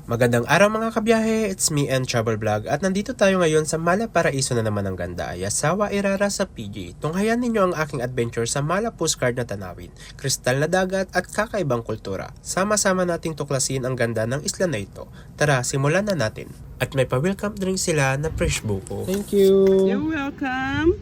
Magandang araw mga kabiyahe, it's me and Travel Vlog at nandito tayo ngayon sa Mala Paraiso na naman ng ganda, Yasawa Irara sa PG. Tunghayan ninyo ang aking adventure sa Mala Postcard na tanawin, kristal na dagat at kakaibang kultura. Sama-sama nating tuklasin ang ganda ng isla na ito. Tara, simulan na natin. At may pa-welcome drink sila na fresh buko. Thank you! You're welcome.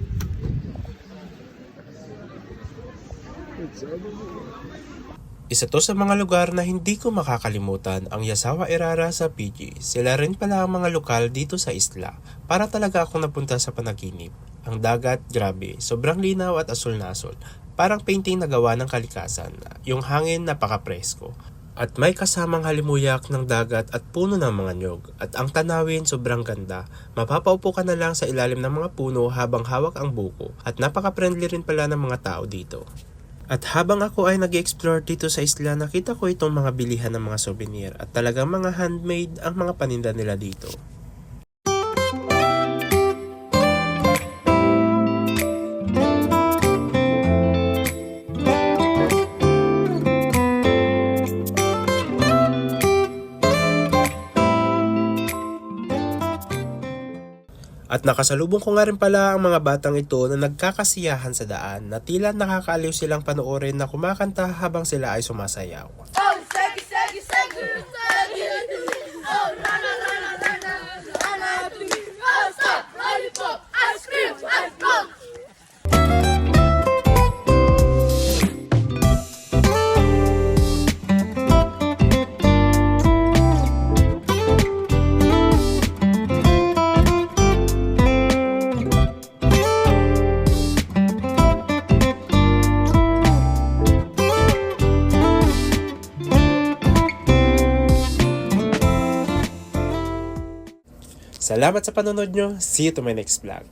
Isa to sa mga lugar na hindi ko makakalimutan, ang Yasawa Irara sa PG. Sila rin pala ang mga lokal dito sa isla. Para talaga akong napunta sa panaginip. Ang dagat, grabe, sobrang linaw at asul na asul. Parang painting na gawa ng kalikasan. Yung hangin napaka-presko. At may kasamang halimuyak ng dagat at puno ng mga nyog. At ang tanawin sobrang ganda. Mapapaupo ka na lang sa ilalim ng mga puno habang hawak ang buko. At napaka-friendly rin pala ng mga tao dito. At habang ako ay nag-explore dito sa isla, nakita ko itong mga bilihan ng mga souvenir at talagang mga handmade ang mga paninda nila dito. At nakasalubong ko nga rin pala ang mga batang ito na nagkakasiyahan sa daan na tila nakakaaliw silang panoorin na kumakanta habang sila ay sumasayaw. Oh, segi, segi, segi, segi. Oh, rana, rana, rana, rana to me. Oh, stop, lollipop, ice cream, ice cream. Salamat sa panonood nyo. See you to my next vlog.